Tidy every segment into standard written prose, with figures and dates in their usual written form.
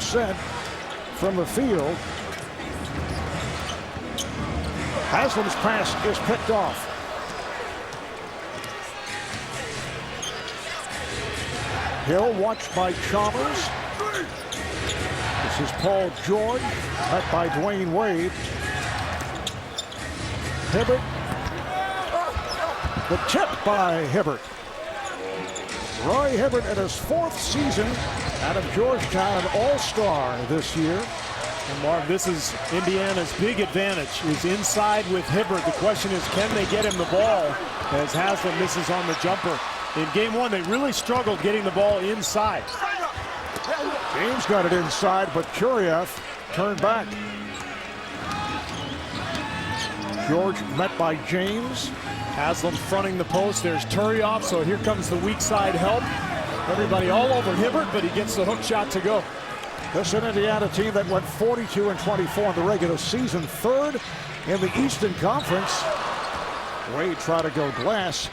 40% from the field. Haslam's pass is picked off. Hill watched by Chalmers. This is Paul George, met by Dwayne Wade. Hibbert. The tip by Hibbert. Roy Hibbert in his 4th season out of Georgetown, an all-star this year. And Marv, this is Indiana's big advantage, is inside with Hibbert. The question is, can they get him the ball as Haslam misses on the jumper? In game 1, they really struggled getting the ball inside. James got it inside, but Kuriev turned back. George met by James. Haslam fronting the post. There's Turioff, so here comes the weak side help. Everybody all over Hibbert, but he gets the hook shot to go. This is an Indiana team that went 42-24 in the regular season, 3rd in the Eastern Conference. Wade tried to go glass.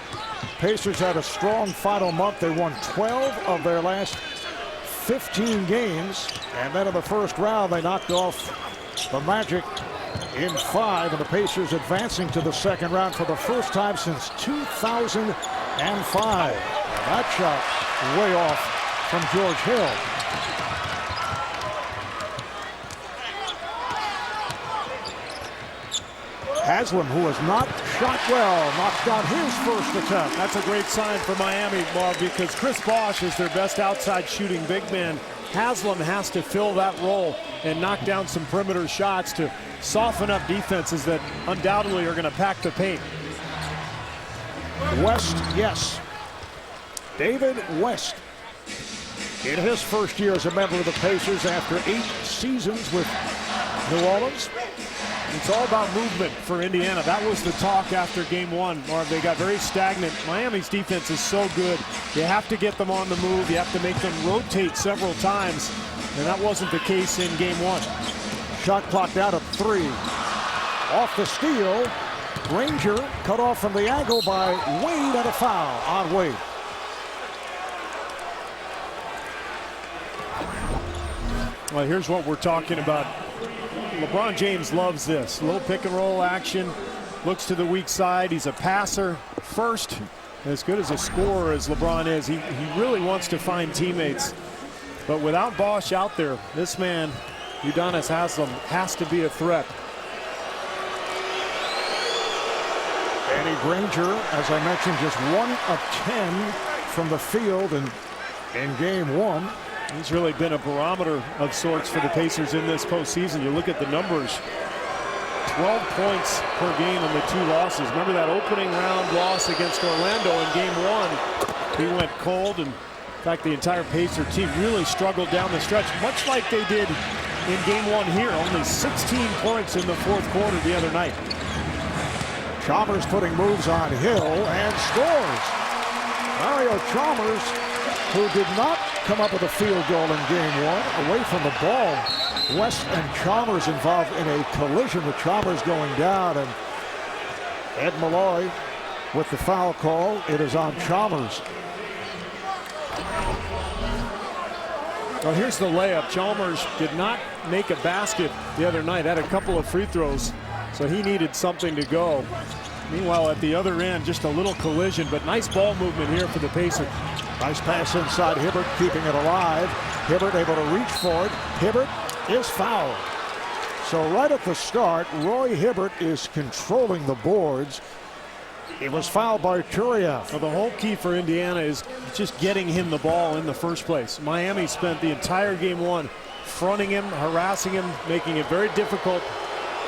Pacers had a strong final month. They won 12 of their last 15 games. And then in the first round, they knocked off the Magic in 5. And the Pacers advancing to the second round for the first time since 2005. And that shot way off from George Hill. Haslam, who has not shot well, knocked down his first attempt. That's a great sign for Miami, Marv, because Chris Bosh is their best outside shooting big man. Haslam has to fill that role and knock down some perimeter shots to soften up defenses that undoubtedly are going to pack the paint. West, yes. David West, in his first year as a member of the Pacers after 8 seasons with New Orleans. It's all about movement for Indiana. That was the talk after game 1. Marv, they got very stagnant. Miami's defense is so good. You have to get them on the move. You have to make them rotate several times. And that wasn't the case in game 1. Shot clock down to 3. Off the steal. Granger cut off from the angle by Wade, and a foul on Wade. Well, here's what we're talking about. LeBron James loves this. A little pick and roll action. Looks to the weak side. He's a passer first. As good as a scorer as LeBron is, he really wants to find teammates. But without Bosh out there, this man, Udonis Haslam, has to be a threat. Danny Granger, as I mentioned, just 1 of 10 from the field in game 1. He's really been a barometer of sorts for the Pacers in this postseason. You look at the numbers, 12 points per game in the 2 losses. Remember that opening round loss against Orlando in game 1? He went cold, and in fact, the entire Pacer team really struggled down the stretch, much like they did in game 1 here. Only 16 points in the 4th quarter the other night. Chalmers putting moves on Hill and scores. Mario Chalmers, who did not come up with a field goal in game 1, away from the ball. West and Chalmers involved in a collision with Chalmers going down, and Ed Malloy with the foul call. It is on Chalmers. Well, here's the layup. Chalmers did not make a basket the other night, had a couple of free throws, so he needed something to go. Meanwhile, at the other end, just a little collision, but nice ball movement here for the Pacers. Nice pass inside. Hibbert keeping it alive. Hibbert able to reach for it. Hibbert is fouled. So right at the start, Roy Hibbert is controlling the boards. It was fouled by Kuriev. Well, the whole key for Indiana is just getting him the ball in the first place. Miami spent the entire game 1 fronting him, harassing him, making it very difficult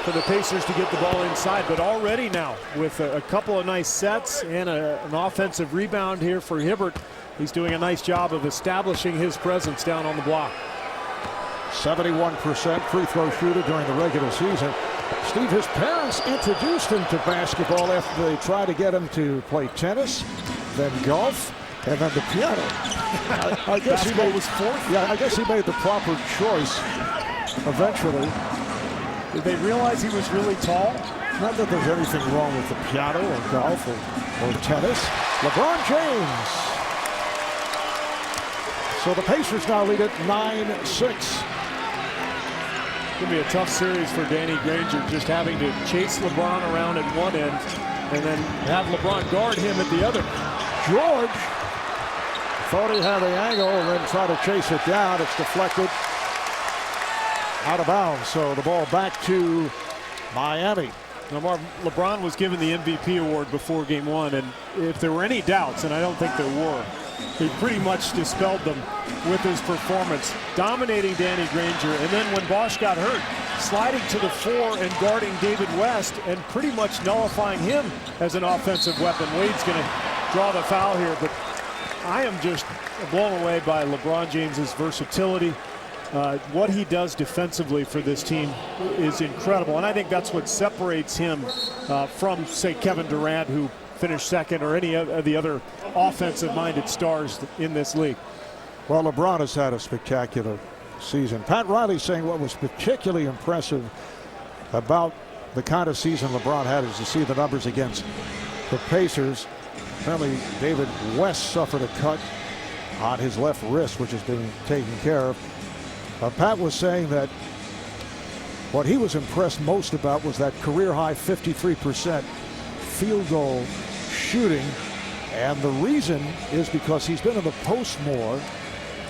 for the Pacers to get the ball inside. But already now, with a couple of nice sets and an offensive rebound here for Hibbert, he's doing a nice job of establishing his presence down on the block. 71% free throw shooter during the regular season. Steve, his parents introduced him to basketball after they tried to get him to play tennis, then golf, and then the piano. I guess he made, was 4th? Yeah, I guess he made the proper choice eventually. Did they realize he was really tall? Not that there's anything wrong with the piano or golf or tennis. LeBron James. So the Pacers now lead at 9-6. going to be a tough series for Danny Granger, just having to chase LeBron around at one end and then have LeBron guard him at the other. George thought he had the angle and then tried to chase it down. It's deflected out of bounds. So the ball back to Miami. Now, LeBron was given the MVP award before game one, and if there were any doubts, and I don't think there were, he pretty much dispelled them with his performance, dominating Danny Granger, and then when Bosch got hurt, sliding to the floor and guarding David West and pretty much nullifying him as an offensive weapon. Wade's going to draw the foul here, but I am just blown away by LeBron James's versatility. What he does defensively for this team is incredible, and I think that's what separates him from, say, Kevin Durant, who finished second, or any of the other offensive-minded stars in this league. Well, LeBron has had a spectacular season. Pat Riley saying what was particularly impressive about the kind of season LeBron had is to see the numbers against the Pacers. Apparently, David West suffered a cut on his left wrist, which has been taken care of. Pat was saying that what he was impressed most about was that career-high 53% field goal shooting. And the reason is because he's been in the post more,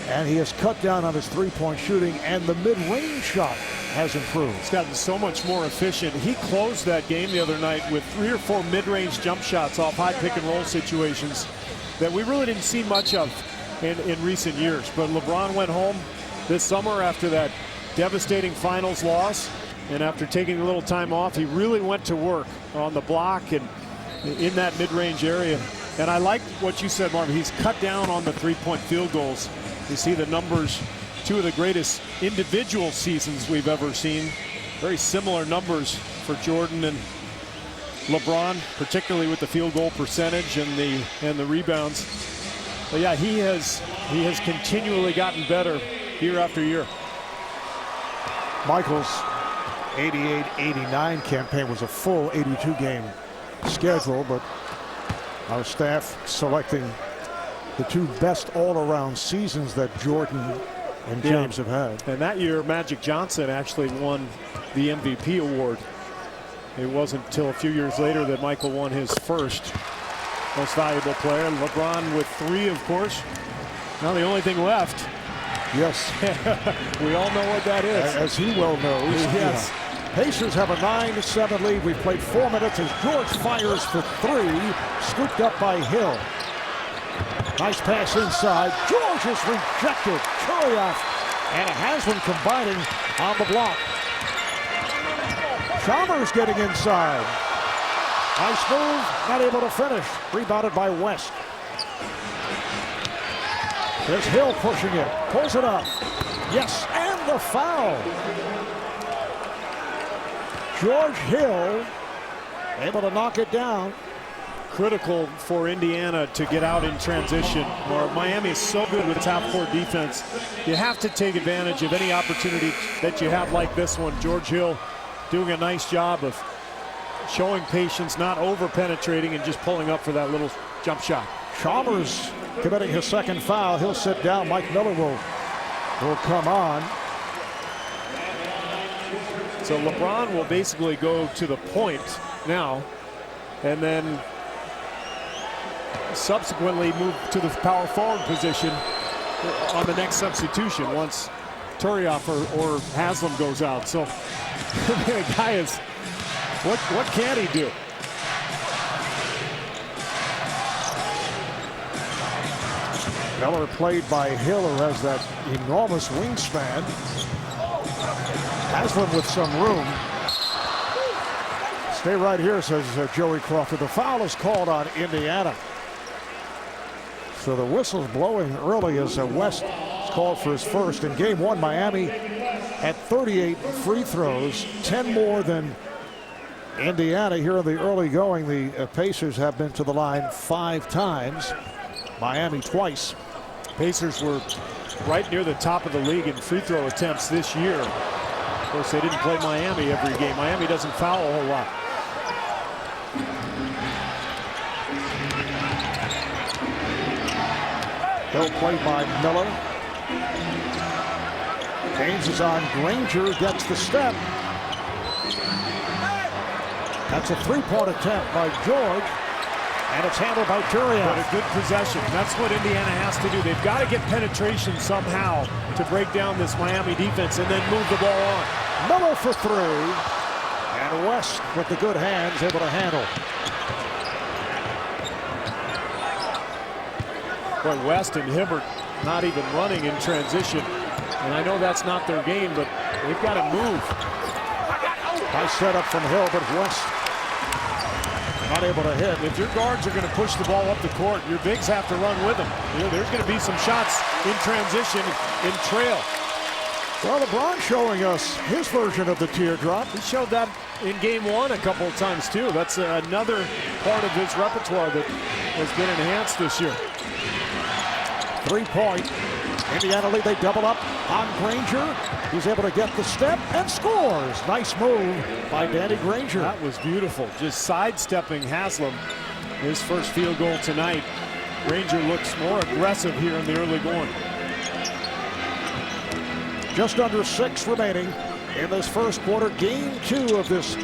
and he has cut down on his three-point shooting, and the mid-range shot has improved. He's gotten so much more efficient. He closed that game the other night with 3 or 4 mid-range jump shots off high pick-and-roll situations that we really didn't see much of in recent years. But LeBron went home this summer after that devastating finals loss, and after taking a little time off, he really went to work on the block and in that mid-range area. And I like what you said, Marvin. He's cut down on the three-point field goals. You see the numbers, 2 of the greatest individual seasons we've ever seen. Very similar numbers for Jordan and LeBron, particularly with the field goal percentage and the rebounds. But yeah, he has continually gotten better year after year. Michael's 88-89 campaign was a full 82-game schedule, but our staff selecting the 2 best all-around seasons that Jordan and James have had. And that year, Magic Johnson actually won the MVP award. It wasn't until a few years later that Michael won his first most valuable player. LeBron with 3, of course. Now the only thing left. Yes. We all know what that is. As he well knows. Yes. Yeah. Pacers have a 9-7 lead. We've played 4 minutes as George fires for 3. Scooped up by Hill. Nice pass inside. George is rejected. Kurioff and Haslam combining on the block. Chalmers getting inside. Nice move. Not able to finish. Rebounded by West. There's Hill pushing it. Pulls it up. Yes, and the foul. George Hill able to knock it down. Critical for Indiana to get out in transition. Miami is so good with half-court defense. You have to take advantage of any opportunity that you have like this one. George Hill doing a nice job of showing patience, not over-penetrating, and just pulling up for that little jump shot. Chalmers committing his 2nd foul. He'll sit down. Mike Miller will come on. So LeBron will basically go to the point now, and then subsequently move to the power forward position on the next substitution once Kurioff or Haslam goes out. So the guy is, what can he do? Miller played by Hill, who has that enormous wingspan. Haslam with some room. Stay right here, says Joey Crawford. The foul is called on Indiana. So the whistle's blowing early as West is called for his first. In game 1, Miami at 38 free throws, 10 more than Indiana. Here in the early going, the Pacers have been to the line 5 times. Miami twice. Pacers were right near the top of the league in free throw attempts this year. Of course, they didn't play Miami every game. Miami doesn't foul a whole lot. Hill played by Miller. James is on Granger, gets the step. That's a three-point attempt by George, and it's handled by Turiaf. But a good possession. That's what Indiana has to do. They've got to get penetration somehow to break down this Miami defense and then move the ball on. Miller for three, and West with the good hands able to handle. Boy, West and Hibbert not even running in transition. And I know that's not their game, but they've got to move. Nice setup from Hill, but West not able to hit. If your guards are going to push the ball up the court, your bigs have to run with them. You know, there's going to be some shots in transition, in trail. Well, LeBron showing us his version of the teardrop. He showed that in game one a couple of times, too. That's another part of his repertoire that has been enhanced this year. 3-point. Indiana lead, they double up on Granger. He's able to get the step and scores. Nice move by Danny Granger. That was beautiful. Just sidestepping Haslam. His first field goal tonight. Granger looks more aggressive here in the early going. Just under 6 remaining in this first quarter. Game 2 of this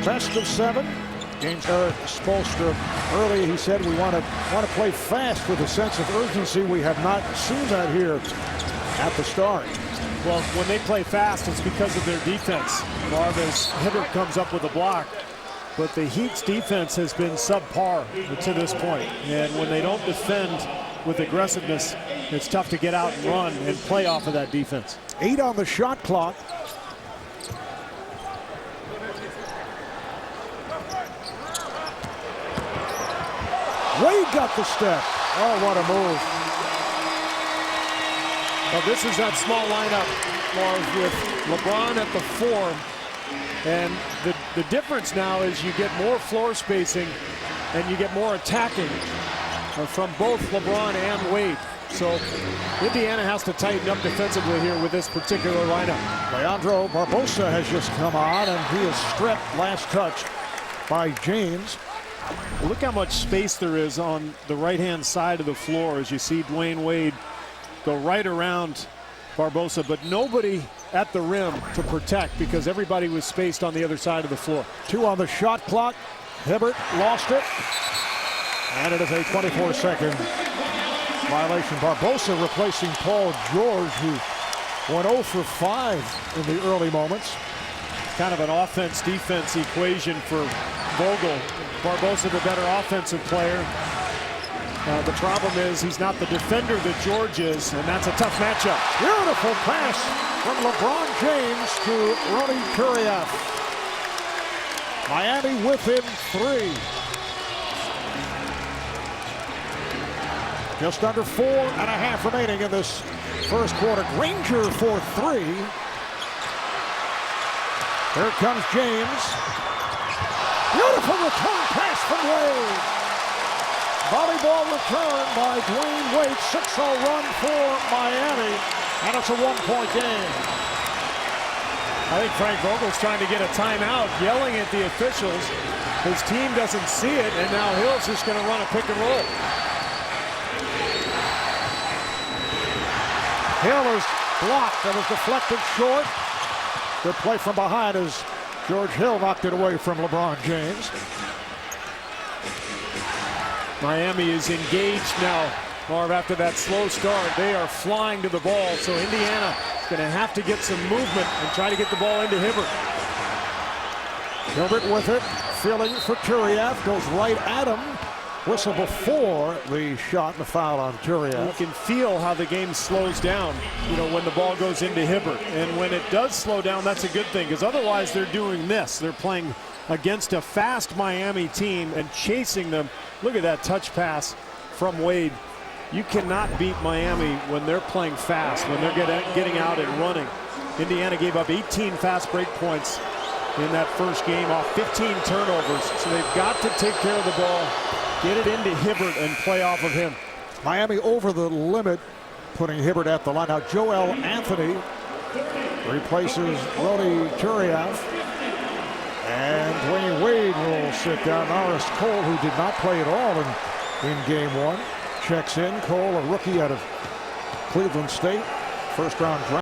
best of 7. James Spoelstra early, he said we want to play fast with a sense of urgency. We have not seen that here at the start. Well, when they play fast, it's because of their defense. Marvis Hibbert comes up with a block, but the Heat's defense has been subpar to this point. And when they don't defend with aggressiveness, it's tough to get out and run and play off of that defense. 8 on the shot clock. Wade got the step. Oh, what a move. Well, this is that small lineup, Marv, with LeBron at the 4. And the difference now is you get more floor spacing and you get more attacking from both LeBron and Wade. So Indiana has to tighten up defensively here with this particular lineup. Leandro Barbosa has just come on, and he is stripped last touch by James. Look how much space there is on the right-hand side of the floor as you see Dwayne Wade go right around Barbosa, but nobody at the rim to protect because everybody was spaced on the other side of the floor. 2 on the shot clock. Hibbert lost it, and it is a 24-second violation. Barbosa replacing Paul George, who went 0 for 5 in the early moments. Kind of an offense-defense equation for Vogel. Barbosa the better offensive player. The problem is he's not the defender that George is, and that's a tough matchup. Beautiful pass from LeBron James to Ronnie Turiaf. Miami within 3. Just under 4.5 remaining in this first quarter. Granger for 3. Here comes James. Beautiful return pass from Wade. Volleyball return by Dwayne Wade. 6-0 run for Miami, and it's a 1-point game. I think Frank Vogel's trying to get a timeout, yelling at the officials. His team doesn't see it, and now Hill's just going to run a pick and roll. Hill is blocked and is deflected short. Good play from behind as George Hill knocked it away from LeBron James. Miami is engaged now, Marv, after that slow start. They are flying to the ball, so Indiana is going to have to get some movement and try to get the ball into Hibbert. Hibbert with it, feeling for Turiaf, goes right at him. Whistle before the shot and the foul on Turiaf. You can feel how the game slows down, you know, when the ball goes into Hibbert. And when it does slow down, that's a good thing, because otherwise they're doing this. They're playing against a fast Miami team and chasing them. Look at that touch pass from Wade. You cannot beat Miami when they're playing fast, when they're getting out and running. Indiana gave up 18 fast break points in that first game off 15 turnovers. So they've got to take care of the ball, get it into Hibbert, and play off of him. Miami over the limit, putting Hibbert at the line. Now Joel Anthony replaces Ronnie Turiaf. And Dwayne Wade will sit down. Norris Cole, who did not play at all in game 1, checks in. Cole, a rookie out of Cleveland State, first-round draft.